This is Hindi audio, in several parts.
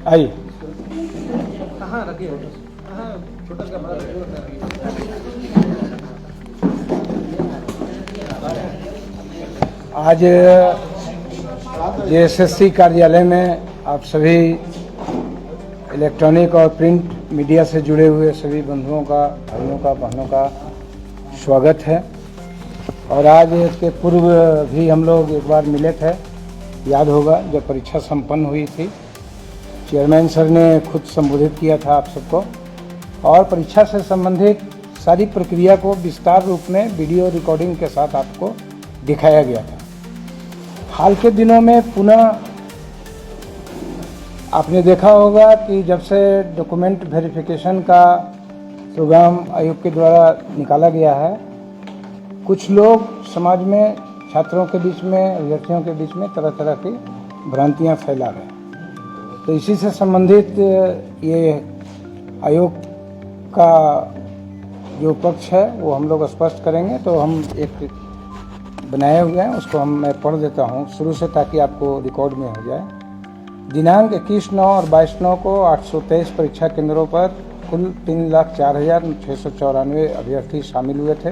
आइए। कहाँ रखिए? छोटा सा बड़ा आज जेएसएससी कार्यालय में आप सभी इलेक्ट्रॉनिक और प्रिंट मीडिया से जुड़े हुए सभी बंधुओं का, भाइयों का, बहनों का स्वागत है। और आज के पूर्व भी हम लोग एक बार मिले थे, याद होगा, जब परीक्षा संपन्न हुई थी। चेयरमैन सर ने खुद संबोधित किया था आप सबको और परीक्षा से संबंधित सारी प्रक्रिया को विस्तार रूप में वीडियो रिकॉर्डिंग के साथ आपको दिखाया गया था। हाल के दिनों में पुनः आपने देखा होगा कि जब से डॉक्यूमेंट वेरिफिकेशन का प्रोग्राम आयोग के द्वारा निकाला गया है, कुछ लोग समाज में, छात्रों के बीच में, अभ्यर्थियों के बीच में तरह तरह की भ्रांतियां फैला रहे हैं। तो इसी से संबंधित ये आयोग का जो पक्ष है वो हम लोग स्पष्ट करेंगे। तो हम एक बनाए हुए हैं, उसको मैं पढ़ देता हूँ शुरू से ताकि आपको रिकॉर्ड में हो जाए। दिनांक 21/9 और 22/9 को 823 परीक्षा केंद्रों पर कुल 3,04,694 अभ्यर्थी शामिल हुए थे।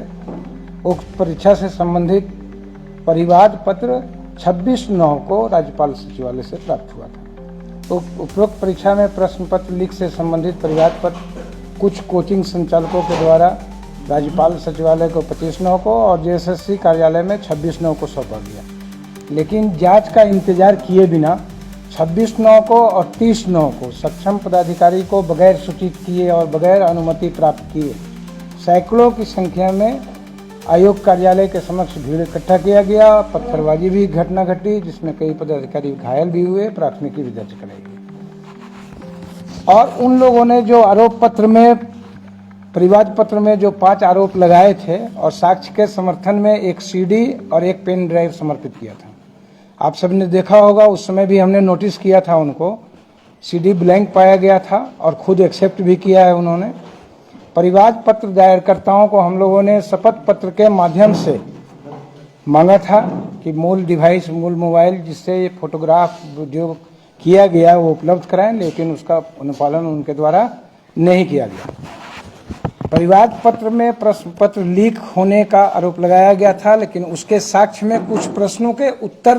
उक्त परीक्षा से संबंधित परिवाद पत्र 26/9 को राज्यपाल सचिवालय से प्राप्त हुआ था। तो उपरोक्त परीक्षा में प्रश्न पत्र लीक से संबंधित परिवाद पत्र कुछ कोचिंग संचालकों के द्वारा राज्यपाल सचिवालय को 25/9 को और जेएसएससी कार्यालय में 26/9 को सौंपा गया, लेकिन जांच का इंतजार किए बिना 26/9 को और 30/9 को सक्षम पदाधिकारी को बगैर सूचित किए और बगैर अनुमति प्राप्त किए सैकड़ों की संख्या में आयोग कार्यालय के समक्ष भीड़ इकट्ठा किया गया। पत्थरबाजी भी घटना घटी, जिसमें कई पदाधिकारी घायल भी हुए, प्राथमिकी भी दर्ज कराई गई। और उन लोगों ने जो आरोप पत्र में, परिवाद पत्र में जो 5 आरोप लगाए थे और साक्ष्य के समर्थन में एक सीडी और एक पेन ड्राइव समर्पित किया था। आप सबने देखा होगा, उस समय भी हमने नोटिस किया था उनको। सीडी ब्लैंक पाया गया था और खुद एक्सेप्ट भी किया है उन्होंने। परिवाद पत्र दायरकर्ताओं को हम लोगों ने शपथ पत्र के माध्यम से मांगा था कि मूल डिवाइस, मूल मोबाइल जिससे ये फोटोग्राफ जो किया गया वो उपलब्ध कराएं, लेकिन उसका अनुपालन उनके द्वारा नहीं किया गया। परिवाद पत्र में प्रश्न पत्र लीक होने का आरोप लगाया गया था, लेकिन उसके साक्ष्य में कुछ प्रश्नों के उत्तर,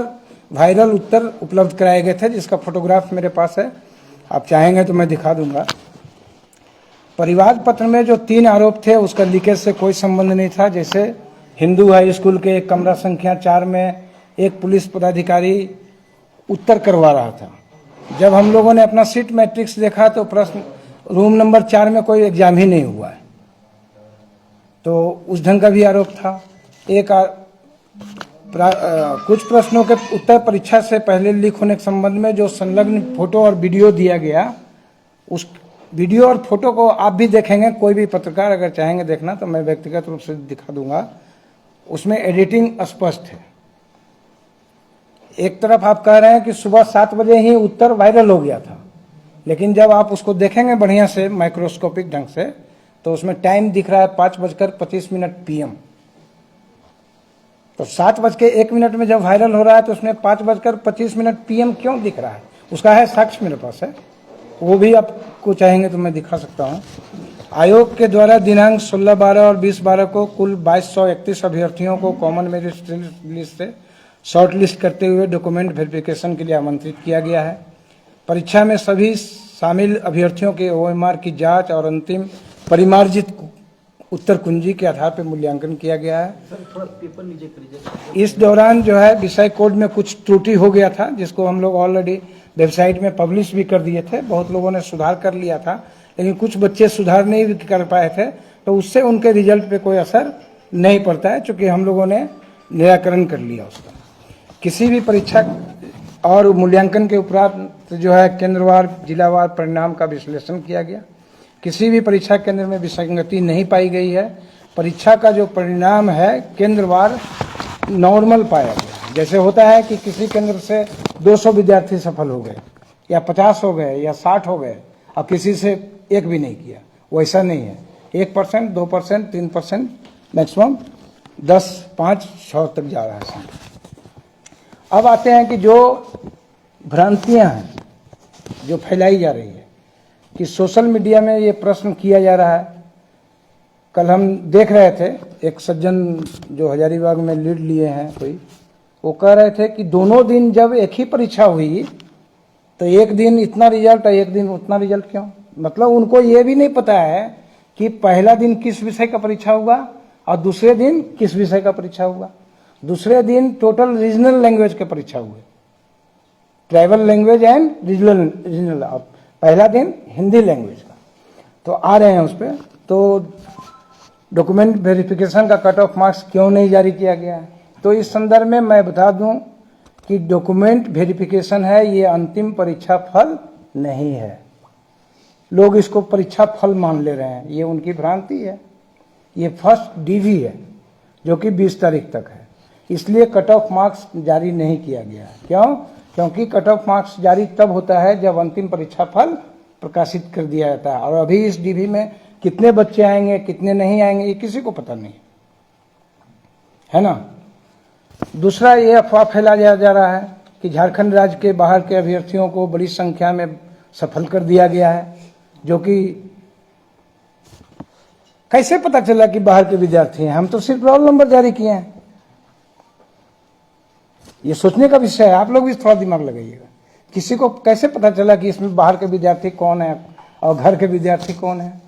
वायरल उत्तर उपलब्ध कराए गए थे, जिसका फोटोग्राफ मेरे पास है। आप चाहेंगे तो मैं दिखा दूंगा। परिवाद पत्र में जो 3 आरोप थे उसका लीकेज से कोई संबंध नहीं था। जैसे हिंदू हाई स्कूल के कमरा संख्या 4 में एक पुलिस पदाधिकारी उत्तर करवा रहा था। जब हम लोगों ने अपना सीट मैट्रिक्स देखा तो प्रश्न रूम नंबर 4 में कोई एग्जाम ही नहीं हुआ है, तो उस ढंग का भी आरोप था। कुछ प्रश्नों के उत्तर परीक्षा से पहले लीक होने के संबंध में जो संलग्न फोटो और वीडियो दिया गया, उस वीडियो और फोटो को आप भी देखेंगे, कोई भी पत्रकार अगर चाहेंगे देखना तो मैं व्यक्तिगत रूप से दिखा दूंगा। उसमें एडिटिंग स्पष्ट है। एक तरफ आप कह रहे हैं कि सुबह 7 बजे ही उत्तर वायरल हो गया था, लेकिन जब आप उसको देखेंगे बढ़िया से माइक्रोस्कोपिक ढंग से तो उसमें टाइम दिख रहा है 5:25 PM। तो 7:01 में जब वायरल हो रहा है तो उसमें 5:25 PM क्यों दिख रहा है? उसका है साक्ष्य मेरे पास है, वो भी आपको चाहेंगे तो मैं दिखा सकता हूँ। आयोग के द्वारा दिनांक 16/12 और 20/12 को कुल 2231 अभ्यर्थियों को कॉमन मेरिट लिस्ट से शॉर्ट लिस्ट करते हुए डॉक्यूमेंट वेरिफिकेशन के लिए आमंत्रित किया गया है। परीक्षा में सभी शामिल अभ्यर्थियों के OMR की जांच और अंतिम परिमार्जित उत्तर कुंजी के आधार पर मूल्यांकन किया गया है। इस दौरान जो है विषय कोड में कुछ त्रुटि हो गया था, जिसको हम लोग ऑलरेडी वेबसाइट में पब्लिश भी कर दिए थे। बहुत लोगों ने सुधार कर लिया था, लेकिन कुछ बच्चे सुधार नहीं कर पाए थे, तो उससे उनके रिजल्ट पे कोई असर नहीं पड़ता है, चूँकि हम लोगों ने निराकरण कर लिया उसका। किसी भी परीक्षा और मूल्यांकन के उपरांत जो है केंद्रवार, जिलावार परिणाम का विश्लेषण किया गया। किसी भी परीक्षा केंद्र में विसंगति नहीं पाई गई है। परीक्षा का जो परिणाम है केंद्रवार नॉर्मल पाया गया। जैसे होता है कि किसी केंद्र से 200 विद्यार्थी सफल हो गए या 50 हो गए या 60 हो गए, अब किसी से एक भी नहीं किया, वैसा नहीं है। 1%, 2%, 3%, मैक्सिमम 10, 5, 6 तक जा रहा है। अब आते हैं कि जो भ्रांतियां हैं जो फैलाई जा रही है कि सोशल मीडिया में ये प्रश्न किया जा रहा है। कल हम देख रहे थे एक सज्जन जो हजारीबाग में लीड लिए हैं कोई, वो कह रहे थे कि दोनों दिन जब एक ही परीक्षा हुई तो एक दिन इतना रिजल्ट और एक दिन उतना रिजल्ट क्यों? मतलब उनको ये भी नहीं पता है कि पहला दिन किस विषय का परीक्षा हुआ और दूसरे दिन किस विषय का परीक्षा हुआ। दूसरे दिन टोटल रीजनल लैंग्वेज के परीक्षा हुए, ट्राइबल लैंग्वेज एंड रीजनल। पहला दिन हिंदी लैंग्वेज का। तो आ रहे हैं उस पर, तो डॉक्यूमेंट वेरिफिकेशन का कट ऑफ मार्क्स क्यों नहीं जारी किया गया है? तो इस संदर्भ में मैं बता दूं कि डॉक्यूमेंट वेरिफिकेशन है, ये अंतिम परीक्षा फल नहीं है। लोग इसको परीक्षा फल मान ले रहे हैं, ये उनकी भ्रांति है। ये फर्स्ट डीवी है जो कि 20 तारीख तक है, इसलिए कट ऑफ मार्क्स जारी नहीं किया गया है। क्यों? क्योंकि कट ऑफ मार्क्स जारी तब होता है जब अंतिम परीक्षा फल प्रकाशित कर दिया जाता है, और अभी इस डीवी में कितने बच्चे आएंगे कितने नहीं आएंगे ये किसी को पता नहीं है ना। दूसरा, ये अफवाह फैलाया जा रहा है कि झारखंड राज्य के बाहर के अभ्यर्थियों को बड़ी संख्या में सफल कर दिया गया है, जो कि कैसे पता चला कि बाहर के विद्यार्थी हैं? हम तो सिर्फ रोल नंबर जारी किए हैं। ये सोचने का विषय है, आप लोग भी थोड़ा दिमाग लगाइएगा। किसी को कैसे पता चला कि इसमें बाहर के विद्यार्थी कौन है और घर के विद्यार्थी कौन है?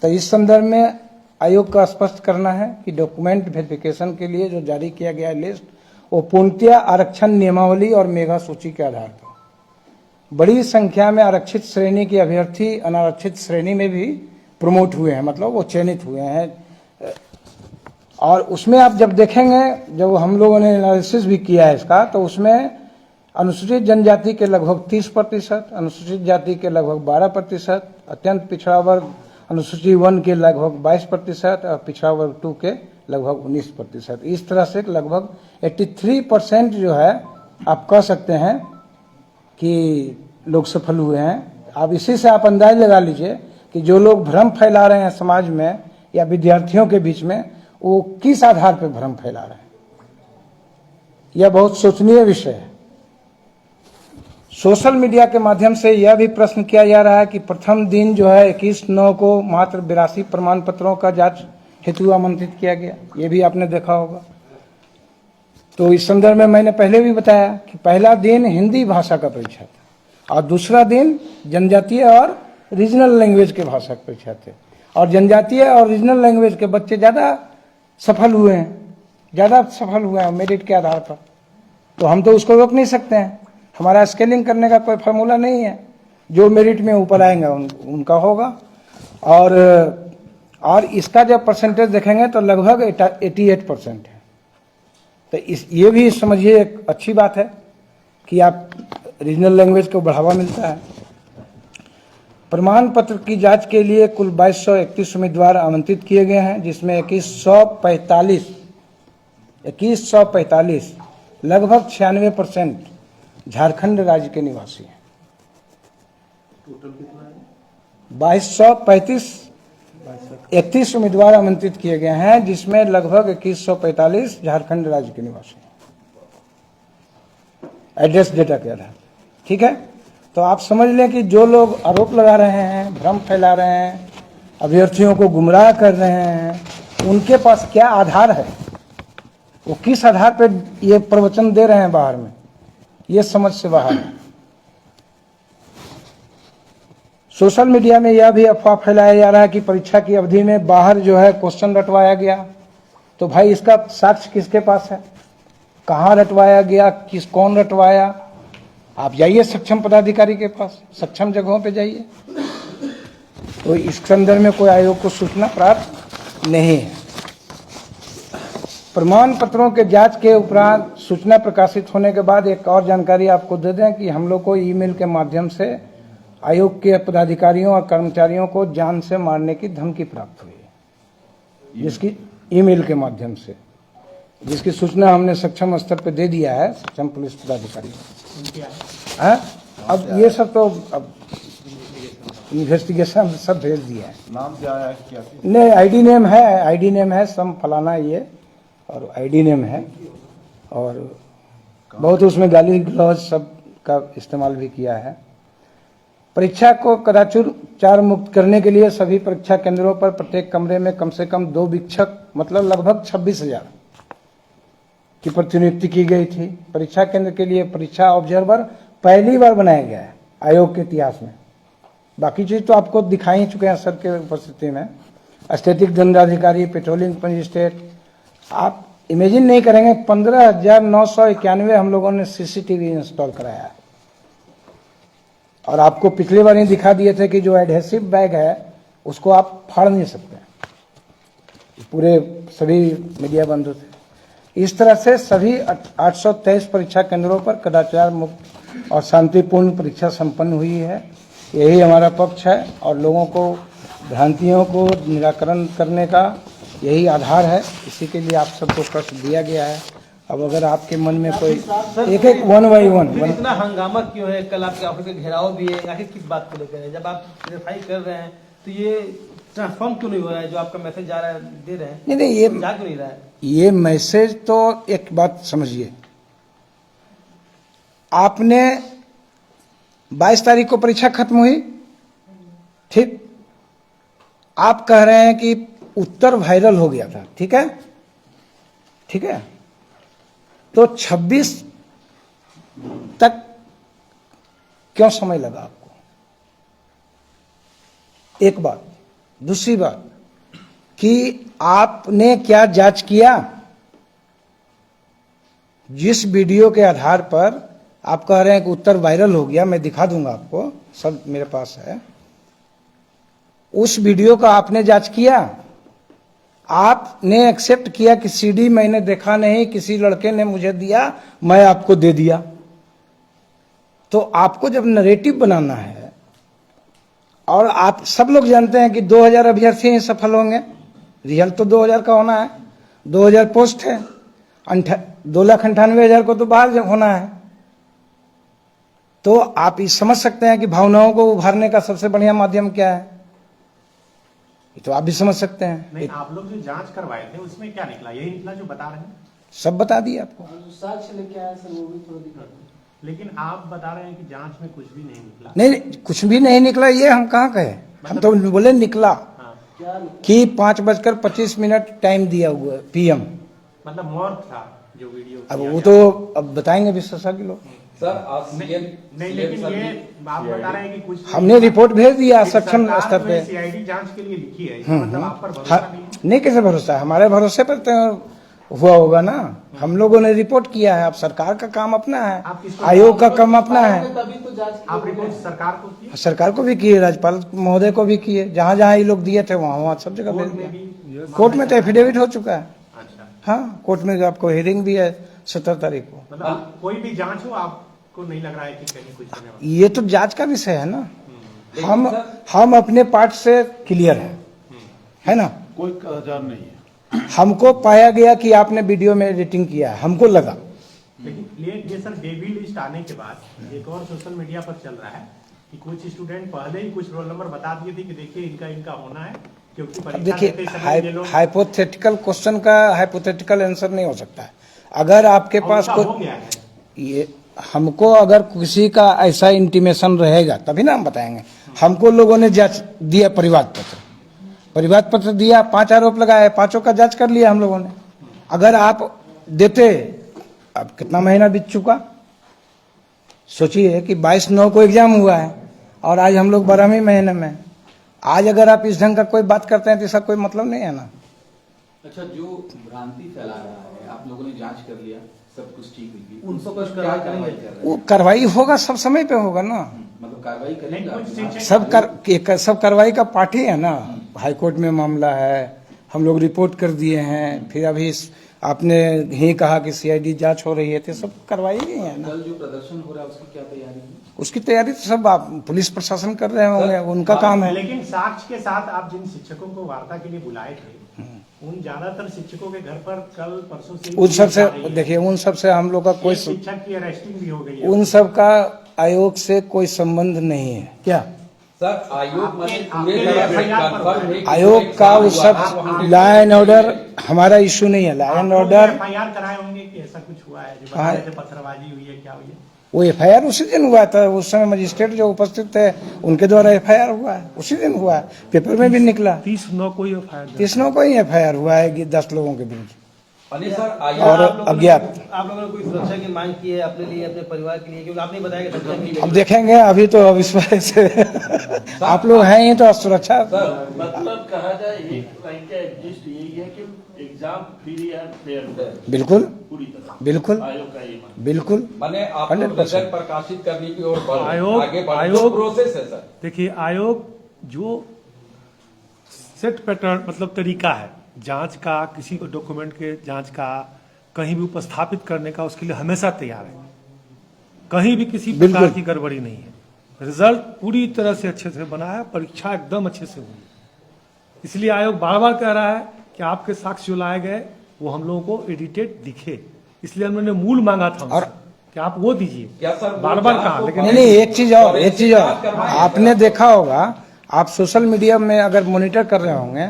तो इस संदर्भ में आयोग का स्पष्ट करना है कि डॉक्यूमेंट वेरिफिकेशन के लिए जो जारी किया गया है लिस्ट, वो पूर्णतया आरक्षण नियमावली और मेगा सूची के आधार पर बड़ी संख्या में आरक्षित श्रेणी के अभ्यर्थी अनारक्षित श्रेणी में भी प्रमोट हुए हैं, मतलब वो चयनित हुए हैं। और उसमें आप जब देखेंगे, जब हम लोगों ने एनालिसिस भी किया है इसका, तो उसमें अनुसूचित जनजाति के लगभग 30%, अनुसूचित जाति के लगभग 12%, अत्यंत पिछड़ा वर्ग अनुसूची 1 के लगभग 22% और पिछड़ा वर्ग 2 के लगभग 19%। इस तरह से लगभग 83% जो है आप कह सकते हैं कि लोग सफल हुए हैं। अब इसी से आप अंदाज लगा लीजिए कि जो लोग भ्रम फैला रहे हैं समाज में या विद्यार्थियों के बीच में, वो किस आधार पर भ्रम फैला रहे हैं। यह बहुत सोचनीय विषय है। सोशल मीडिया के माध्यम से यह भी प्रश्न किया जा रहा है कि प्रथम दिन जो है 21/9 को मात्र 82 प्रमाण पत्रों का जांच हेतु आमंत्रित किया गया, ये भी आपने देखा होगा। तो इस संदर्भ में मैंने पहले भी बताया कि पहला दिन हिंदी भाषा का परीक्षा था और दूसरा दिन जनजातीय और रीजनल लैंग्वेज के भाषा की परीक्षा थे, और जनजातीय और रीजनल लैंग्वेज के बच्चे ज़्यादा सफल हुए हैं मेरिट के आधार पर। तो हम तो उसको रोक नहीं सकते हैं, हमारा स्केलिंग करने का कोई फार्मूला नहीं है। जो मेरिट में ऊपर आएंगे उनका होगा। और इसका जब परसेंटेज देखेंगे तो लगभग 88% है। तो ये भी समझिए एक अच्छी बात है कि आप रीजनल लैंग्वेज को बढ़ावा मिलता है। प्रमाण पत्र की जांच के लिए कुल 2231 उम्मीदवार आमंत्रित किए गए हैं, जिसमें 2145 लगभग 96% झारखंड राज्य के निवासी हैं। टोटल कितना है? 2231 उम्मीदवार आमंत्रित किए गए हैं, जिसमें लगभग 2145 झारखंड राज्य के निवासी हैं, एड्रेस डेटा के आधार। ठीक है, तो आप समझ लें कि जो लोग आरोप लगा रहे हैं, भ्रम फैला रहे हैं, अभ्यर्थियों को गुमराह कर रहे हैं, उनके पास क्या आधार है, वो किस आधार पर ये प्रवचन दे रहे हैं बाहर में, ये समझ से बाहर है। सोशल मीडिया में यह भी अफवाह फैलाया जा रहा है कि परीक्षा की अवधि में बाहर जो है क्वेश्चन रटवाया गया। तो भाई इसका साक्ष्य किसके पास है, कहाँ रटवाया गया, कौन रटवाया? आप जाइए सक्षम पदाधिकारी के पास, सक्षम जगहों पे जाइए। तो इस संदर्भ में कोई आयोग को सूचना प्राप्त नहीं है। प्रमाण पत्रों के जांच के उपरांत सूचना प्रकाशित होने के बाद एक और जानकारी आपको दे दें कि हम लोग को ईमेल के माध्यम से आयोग के पदाधिकारियों और कर्मचारियों को जान से मारने की धमकी प्राप्त हुई है, जिसकी ईमेल के माध्यम से, जिसकी सूचना हमने सक्षम स्तर पर दे दिया है, सक्षम पुलिस पदाधिकारी है। अब ये सब तो अब इन्वेस्टिगेशन सब भेज दिया है। नाम क्या है, क्या? नहीं, आईडी नेम है सम फलाना ये, और आईडी नेम है। और बहुत उसमें गाली गलौज सब का इस्तेमाल भी किया है। परीक्षा को कदाचार मुक्त करने के लिए सभी परीक्षा केंद्रों पर प्रत्येक कमरे में कम से कम 2 वीक्षक मतलब लगभग 26,000 की प्रतिनियुक्ति की गई थी। परीक्षा केंद्र के लिए परीक्षा ऑब्जर्वर पहली बार बनाया गया है आयोग के इतिहास में। बाकी चीज तो आपको दिखाई चुके हैं सर के उपस्थिति में। स्टैटिक दंडाधिकारी, पेट्रोलिंग मजिस्ट्रेट, आप इमेजिन नहीं करेंगे 15,991 हम लोगों ने सीसीटीवी इंस्टॉल कराया है। और आपको पिछली बार ही दिखा दिए थे कि जो एडहेसिव बैग है उसको आप फाड़ नहीं सकते, पूरे सभी मीडिया बंधु थे। इस तरह से सभी 823 परीक्षा केंद्रों पर कदाचार मुक्त और शांतिपूर्ण परीक्षा संपन्न हुई है। यही हमारा पक्ष है और लोगों को भ्रांतियों को निराकरण करने का यही आधार है। इसी के लिए आप सबको प्रश्न दिया गया है। अब अगर आपके मन में कोई एक वन बाई वन इतना हंगामा क्यों है? कल आपके ऑफिस में घेराव भी है, आखिर किस बात को लेकर है? जब आप वेरीफाई कर रहे हैं तो ये ट्रांसफॉर्म क्यों नहीं हो रहा है? जो आपका मैसेज जा रहा है, दे रहे हैं, नहीं ये जा क्यों नहीं रहा है? ये मैसेज तो एक बात समझिए, आपने 22 तारीख को परीक्षा खत्म हुई, ठीक, आप कह रहे हैं कि उत्तर वायरल हो गया था, ठीक है, ठीक है, तो 26 तक क्यों समय लगा आपको? एक बात। दूसरी बात कि आपने क्या जांच किया? जिस वीडियो के आधार पर आप कह रहे हैं कि उत्तर वायरल हो गया, मैं दिखा दूंगा आपको, सब मेरे पास है, उस वीडियो का आपने जांच किया? आपने एक्सेप्ट किया कि सीडी मैंने देखा नहीं, किसी लड़के ने मुझे दिया, मैं आपको दे दिया। तो आपको जब नरेटिव बनाना है, और आप सब लोग जानते हैं कि 2000 अभ्यर्थी ही सफल होंगे, रिजल्ट तो 2000 का होना है, 2000 पोस्ट है, 2,98,000 को तो बाहर होना है। तो आप ये समझ सकते हैं कि भावनाओं को उभारने का सबसे बढ़िया माध्यम क्या है, ये तो आप भी समझ सकते हैं। नहीं, आप लोग जो जांच करवाए थे उसमें क्या निकला? यही निकला जो बता रहे हैं? सब बता दिया आपको। साक्ष्य लेके आया सर, वो भी थोड़ा दिखा दो। लेकिन आप बता रहे हैं कि जांच में कुछ भी नहीं निकला। नहीं, कुछ भी नहीं निकला, ये हम कहाँ कहे, हम तो बोले निकला कि 5:25 टाइम दिया हुआ पीएम, मतलब मॉर्क था जो वीडियो। अब वो तो अब बताएंगे विशेषज्ञ लोग। सर आप नहीं, लेकिन ये आप बता रहे हैं कि कुछ हमने रिपोर्ट भेज दिया सक्षम स्तर पे। सीआईडी जांच के लिए लिखी है, मतलब आप पर भरोसा नहीं है? नहीं, कैसे भरोसा है? हमारे भरोसे पर तो हुआ होगा ना, हम लोगों ने रिपोर्ट किया है। अब सरकार का काम अपना है, आयोग का काम अपना है। तभी तो जांच आप रिपोर्ट सरकार को की? सरकार को भी किए, राज्यपाल महोदय को भी किए, जहाँ जहाँ ये लोग दिए थे वहाँ सब जगह भेज दिया। कोर्ट में तो एफिडेविट हो चुका है। अच्छा, हाँ, कोर्ट में आपको हियरिंग भी है 17 तारीख को। मतलब कोई भी जांच हो, आपको नहीं लग रहा है कि कहीं कुछ होने वाला? ये तो जांच का विषय है ना। हम अपने पार्ट से क्लियर है ना। कोई कदाचार नहीं है। हमको पाया गया कि आपने वीडियो में एडिटिंग किया है, हमको लगा। लेकिन ये सर डेवी लिस्ट आने के बाद एक और सोशल मीडिया पर चल रहा है कि कुछ स्टूडेंट पहले ही कुछ रोल नंबर बता दिए थे कि देखिए इनका होना है, क्योंकि अब देखिए, हाइपोथेटिकल क्वेश्चन का हाइपोथेटिकल आंसर नहीं हो सकता है। अगर आपके पास कोई, ये हमको अगर किसी का ऐसा इंटीमेशन रहेगा तभी ना हम बताएंगे। हमको लोगों ने जांच दिया, परिवाद पत्र दिया, 5 आरोप लगाए, 5 का जांच कर लिया हम लोगों ने। अगर आप देते, अब कितना महीना बीत चुका, सोचिए कि 22/9 को एग्जाम हुआ है और आज हम लोग 12वें महीने में। आज अगर आप इस ढंग का कोई बात करते हैं तो इसका कोई मतलब नहीं है ना। अच्छा, जो भ्रांति फैला रहा है, आप लोगों ने जांच कर लिया, सब कुछ ठीक हुई, उन पर कुछ कार्रवाई करेंगे? वो कार्रवाई होगा, सब समय पे होगा ना। मतलब कार्रवाई करेंगे? सब कार्रवाई का पार्ट ही है ना। हाईकोर्ट में मामला है, हम लोग रिपोर्ट कर दिए हैं, फिर अभी आपने ही कहा कि सीआईडी जांच हो रही है, तो सब कार्रवाई ही है ना। कल जो प्रदर्शन हो रहा है उसकी क्या तैयारी है? उसकी तैयारी तो सब आप पुलिस प्रशासन कर रहे होंगे, उनका काम है। लेकिन साक्ष्य के साथ आप जिन शिक्षकों को वार्ता के लिए बुलाए थे, उन ज्यादातर शिक्षकों के घर पर कल परसों से उन सब से देखिए, उन सब से हम लोग का कोई, शिक्षक की अरेस्टिंग भी हो गई है। उन सब का आयोग से कोई संबंध नहीं है। क्या सर आयोग आयोग का उस सब लॉ एंड ऑर्डर, हमारा इश्यू नहीं है, लॉ एंड ऑर्डर। FIR कराए होंगे कि ऐसा कुछ हुआ है, जो बता हाँ। रहे थे पत्थरबाजी हुई है, क्या हुई है? वो FIR उसी दिन हुआ था, उस समय मजिस्ट्रेट जो उपस्थित थे उनके द्वारा FIR हुआ है, उसी दिन हुआ है, पेपर में भी निकला। 30/9 को FIR 30 को ही FIR हुआ है कि 10 लोगों के विरुद्ध अनिल सर क्या और आप लोगों ने- अज्ञात। आप लोगों ने कोई सुरक्षा की मांग की है अपने लिए, अपने परिवार के लिए? क्योंकि आपने बताया कि सुरक्षा की अब देखेंगे, अभी तो अब इस वजह से आप लोग हैं ही तो सुरक्षा। मतलब कहा जाए एक लाइन का एडजस्ट यही है कि एग्जाम फ्री एंड फेयर बिल्कुल पूरी तरह बिल्कुल आयोग का ये मानना बिल्कुल। माने आप 100% रिजल्ट प्रकाशित करने की ओर बढ़ रहे हैं, आयोग- आगे बढ़ आयोग- प्रोसेस है सर। देखिए, आयोग जो सेट पैटर्न मतलब तरीका है जांच का, किसी को डॉक्यूमेंट के जांच का, कहीं भी उपस्थापित करने का, उसके लिए हमेशा तैयार है। कहीं भी किसी प्रकार बिल्कुल। की गड़बड़ी नहीं है। रिजल्ट पूरी तरह से अच्छे से बना है, परीक्षा एकदम अच्छे से हुई। इसलिए आयोग बार बार कह रहा है कि आपके साक्ष्य जो लाए गए वो हम लोगों को एडिटेड दिखे, इसलिए हमने मूल मांगा था और- उनसे कि आप वो दीजिए। क्या सर वो बार बार जांच कहा, को लेकिन नहीं, एक चीज और आपने देखा होगा, आप सोशल मीडिया में अगर मॉनिटर कर रहे होंगे,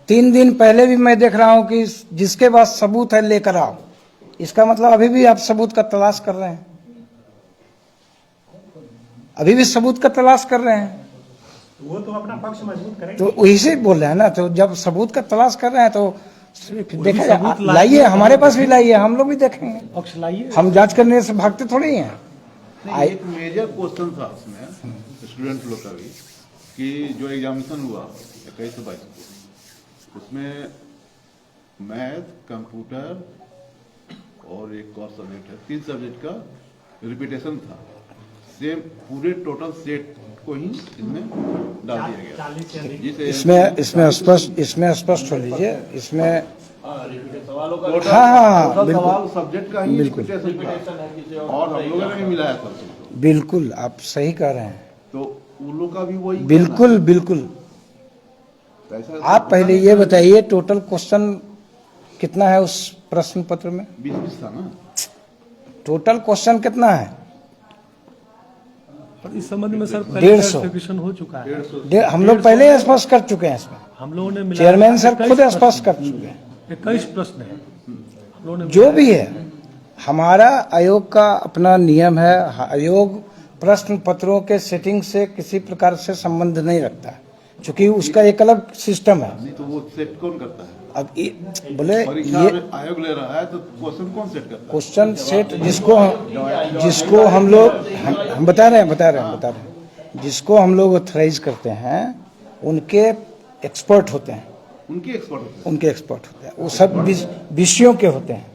3 दिन पहले भी मैं देख रहा हूं कि जिसके पास सबूत है लेकर आओ। इसका मतलब अभी भी आप सबूत का तलाश कर रहे हैं, अभी भी सबूत का तलाश कर रहे हैं। वो तो अपना पक्ष मजबूत करेंगे। तो वही से बोल रहे हैं ना, तो जब सबूत का तलाश कर रहे हैं तो देखा सबूत जाए, लाइए, हमारे पास भी लाइए, हम लोग भी देखेंगे। पक्ष लाइए। हम जांच करने से भागते थोड़ी हैं। नहीं, एक मेजर क्वेश्चन था उसमें स्टूडेंट लोग का भी कि जो एग्जामिनेशन हुआ 21 से 22 को, उसमें मैथ, कंप्यूटर और एक और सब्जेक्ट है, 3 सब्जेक्ट का रिपीटेशन था। सेम पूरे टोटल सेट को ही इसमें डाल दिया गया। 40 से अधिक। जिसे इसमें स्पष्ट हो लीजिए, इसमें रिपीटेड सवालों का हाँ, टोटल बिल्कुल। सवाल सब्जेक्ट का ही बिल्कुल। रिपीटेशन है किसी और हम लोगों ने भी मिलाया था उसको। बिल्कुल आप सही कह रहे हैं, तो उन लोग का भी वही बिल्कुल बिल्कुल। कहना है। ऐसा आप पहले ये बताइए, टोटल क्वेश्चन कितना है उस प्रश्न पत्र में? 20 था ना। टोटल क्वेश्चन कितना है? और इस संबंध में सर पहले 150 क्लैरिफिकेशन हो चुका है। हम लोग पहले ही स्पष्ट कर चुके हैं इसमें, हम लोगों ने मिला चेयरमैन सर खुद स्पष्ट कर चुके हैं। 21 प्रश्न है हम लोगों ने जो भी है, हमारा आयोग का अपना नियम है। आयोग प्रश्न पत्रों के सेटिंग से किसी प्रकार से संबंध नहीं रखता है, क्योंकि उसका एक अलग सिस्टम है। नहीं तो वो सेट कौन करता है? अब बोले परीक्षा ये में आयोग ले रहा है तो क्वेश्चन कौन सेट करता है? क्वेश्चन सेट जिसको हम लोग हम बता रहे हैं, जिसको हम लोग ऑथराइज करते हैं उनके एक्सपर्ट होते हैं, उनके एक्सपर्ट होते उनके एक्सपर्ट होते हैं। वो सब विषयों के होते हैं,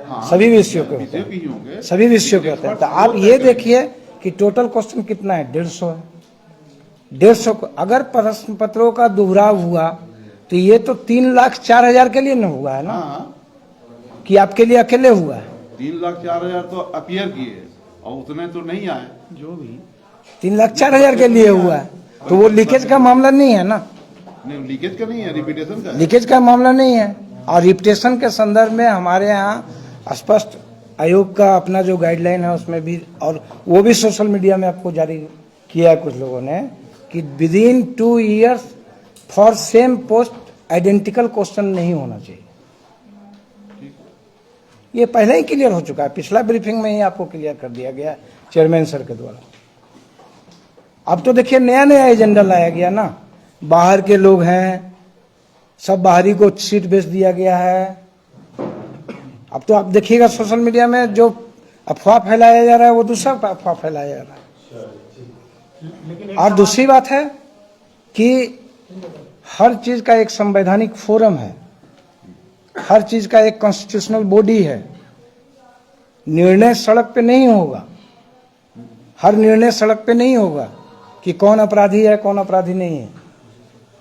हाँ, सभी विषयों के होते विषय हैं, भी ही होंगे। सभी विषयों के होते हैं। तो आप ये देखिए कि टोटल क्वेश्चन कितना है, 150 है। 150 को अगर प्रश्न पत्रों का दोहराव हुआ तो ये तो 3,04,000 के लिए न हुआ है ना, हाँ, कि आपके लिए अकेले हुआ है। 3,04,000 तो अपीयर किए और उतने तो नहीं आए। जो भी 3,04,000 के लिए हुआ है, तो वो लीकेज का मामला नहीं है ना, नहीं लीकेज का नहीं है, रिपीटेशन का है। लीकेज का मामला नहीं है। और रिपीटेशन के संदर्भ में हमारे यहाँ स्पष्ट आयोग का अपना जो गाइडलाइन है उसमें भी, और वो भी सोशल मीडिया में आपको जारी किया है कुछ लोगों ने, कि within 2 years for same post identical question नहीं होना चाहिए। ये पहले ही क्लियर हो चुका है, पिछला ब्रीफिंग में ही आपको क्लियर कर दिया गया चेयरमैन सर के द्वारा। अब तो देखिए नया नया एजेंडा लाया गया ना, बाहर के लोग हैं, सब बाहरी को सीट बेच दिया गया है। अब तो आप देखिएगा सोशल मीडिया में जो अफवाह फैलाया जा रहा है वो दूसरा अफवाह फैलाया जा रहा है। और दूसरी बात है कि हर चीज का एक संवैधानिक फोरम है, हर चीज का एक कॉन्स्टिट्यूशनल बॉडी है। निर्णय सड़क पे नहीं होगा, हर निर्णय सड़क पे नहीं होगा कि कौन अपराधी है कौन अपराधी नहीं है।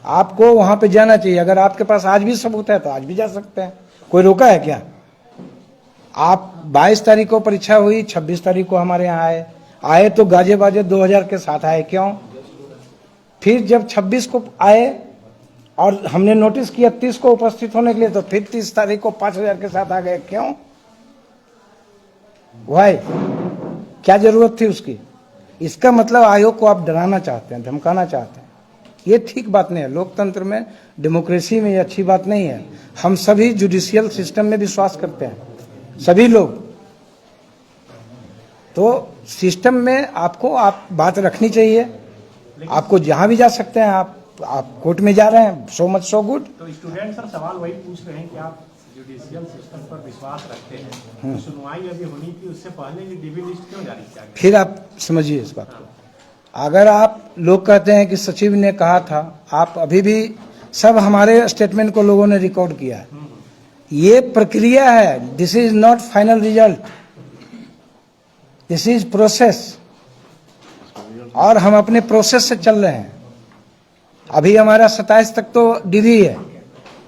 आपको वहां पे जाना चाहिए। अगर आपके पास आज भी सबूत है तो आज भी जा सकते हैं, कोई रोका है क्या? आप 22 तारीख को परीक्षा हुई, 26 तारीख को हमारे यहाँ आए तो गाजे बाजे 2000 के साथ आए, क्यों? फिर जब 26 को आए और हमने नोटिस किया 30 को उपस्थित होने के लिए, तो फिर 30 तारीख को 5000 के साथ आ गए, क्यों? भाई क्या जरूरत थी उसकी? इसका मतलब आयोग को आप डराना चाहते हैं, धमकाना चाहते हैं। ये ठीक बात नहीं है। लोकतंत्र में, डेमोक्रेसी में ये अच्छी बात नहीं है। हम सभी जुडिशियल सिस्टम में विश्वास करते हैं, सभी लोग। तो सिस्टम में आपको आप बात रखनी चाहिए। आपको जहां भी जा सकते हैं, आप कोर्ट में जा रहे हैं, सो मच सो गुड। तो स्टूडेंट सर सवाल वही पूछ रहे हैं कि आप जुडिशियल सिस्टम पर विश्वास रखते हैं, तो सुनवाई अभी होनी थी, उससे पहले ये डीबी लिस्ट क्यों जारी किया गया? फिर आप समझिए इस बात को। अगर आप लोग कहते हैं कि सचिव ने कहा था, आप अभी भी सब हमारे स्टेटमेंट को लोगों ने रिकॉर्ड किया है। ये प्रक्रिया है, this is not final result, this is process, और हम अपने प्रोसेस से चल रहे हैं। अभी हमारा 27 तक तो डीवी है,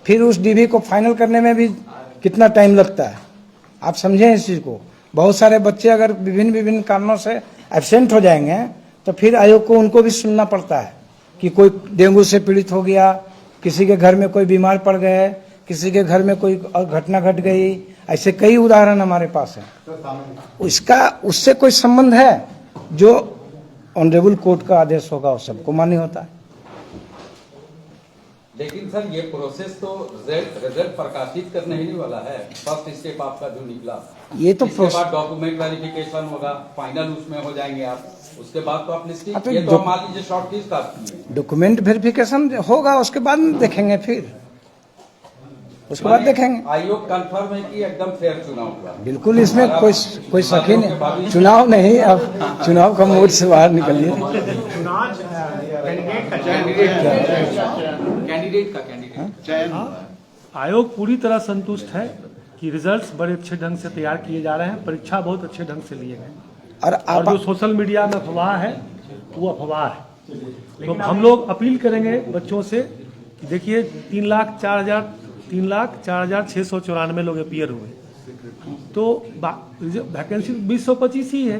फिर उस डीवी को फाइनल करने में भी कितना टाइम लगता है, आप समझें इस चीज को। बहुत सारे बच्चे अगर विभिन्न कारणों से एब्सेंट हो जाएंगे तो फिर आयोग को उनको भी सुनना पड़ता है कि कोई डेंगू से पीड़ित हो गया, किसी के घर में कोई बीमार पड़ गए, किसी के घर में कोई घटना घट गई, ऐसे कई उदाहरण हमारे पास हैं। उससे कोई संबंध है? जो ऑनरेबल कोर्ट का आदेश होगा वो सबको मान्य होता है। लेकिन सर ये प्रोसेस तो रिजल्ट प्रकाशित करने ही नहीं वाला है। फर्स्ट स्टेप आपका जो निकला, ये तो इसके बाद डॉक्यूमेंट वेरिफिकेशन होगा, फाइनल उसमें हो जाएंगे आप, उसके बाद तो आपने तो ये तो मान लीजिए शॉर्ट लिस्ट आपकी है। डॉक्यूमेंट वेरिफिकेशन होगा, उसके बाद देखेंगे, फिर उसके बाद देखेंगे। आयोग कंफर्म है कि एकदम फेयर चुनाव हुआ? बिल्कुल, इसमें कोई शक ही नहीं। चुनाव नहीं, अब चुनाव का मोड से बाहर निकलिए। चुनाव कैंडिडेट का आयोग पूरी तरह संतुष्ट है कि रिजल्ट्स बड़े अच्छे ढंग से तैयार किए जा रहे हैं, परीक्षा बहुत अच्छे ढंग से लिए गए। और जो सोशल मीडिया में अफवाह है वो अफवाह है। तो हम लोग अपील करेंगे बच्चों से कि देखिए 3,04,694 लोग अपीयर हुए, तो वैकेंसी 2025 ही है।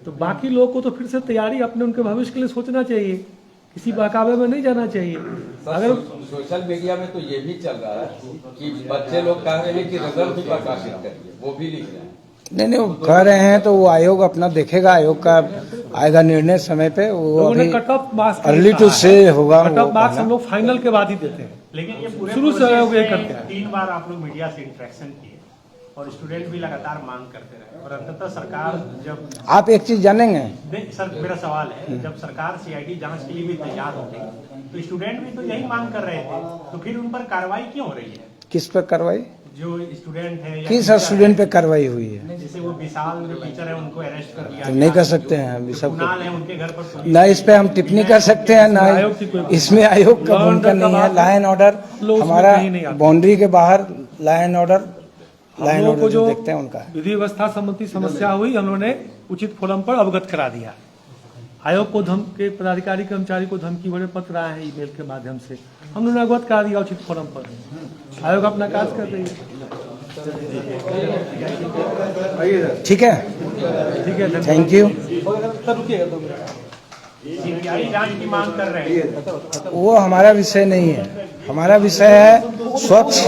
तो बाकी लोगों को तो फिर से तैयारी अपने उनके भविष्य के लिए सोचना चाहिए, किसी बहकावे में नहीं जाना चाहिए। अगर सोशल मीडिया में तो ये भी चल रहा है कि बच्चे लोग कह रहे हैं कि रिजल्ट भी प्रकाशित करिए, वो भी लिख रहे हैं। नहीं, वो कह रहे हैं तो वो आयोग अपना देखेगा, आयोग का आएगा निर्णय समय पे। वो अभी cut off marks early to say होगा। कट ऑफ मार्क्स हम लोग फाइनल के बाद ही देते हैं, लेकिन ये पूरे शुरू से आयोग ये करते हैं। 3 बार आप लोग मीडिया से इंटरेक्शन किए और स्टूडेंट भी लगातार मांग करते रहे, और अंततः सरकार जब आप एक चीज जानेंगे, नहीं सर, मेरा सवाल है, जब सरकार सीआईडी जांच के लिए भी तैयार हो गई तो स्टूडेंट भी तो यही मांग कर रहे थे, तो फिर उन पर कार्रवाई क्यों हो रही है? किस पर कार्रवाई? जो स्टूडेंट है या किस स्टूडेंट पे कार्रवाई हुई है? जैसे वो विशाल जो टीचर है उनको अरेस्ट कर लिया तो नहीं कर सकते हैं अभी जो सब। कुणाल है उनके घर पर न इस पे हम टिप्पणी कर सकते हैं, न इसमें आयोग का भूमिका नहीं है। लॉ एंड ऑर्डर हमारा बाउंड्री के बाहर, लॉ एंड ऑर्डर को जो देखते हैं उनका। विधि व्यवस्था संबंधी समस्या हुई, हम लोगों ने उचित फोरम पर अवगत करा दिया। आयोग को के पदाधिकारी कर्मचारी को धमकी भरे पत्र आए हैं ईमेल के माध्यम से, हम लोगों ने अवगत करा दिया उचित फोरम पर। आयोग अपना काज कर रही है। ठीक है, थैंक यू। सीबीआई जांच की मांग कर रहे हैं। वो हमारा विषय नहीं है। हमारा विषय है स्वच्छ,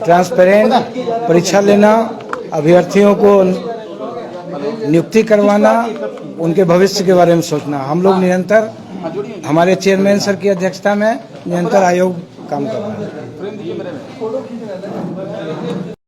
ट्रांसपेरेंट परीक्षा लेना, अभ्यर्थियों को नियुक्ति करवाना, उनके भविष्य के बारे में सोचना। हम लोग निरंतर, हमारे चेयरमैन सर की अध्यक्षता में निरंतर आयोग काम कर रहा है।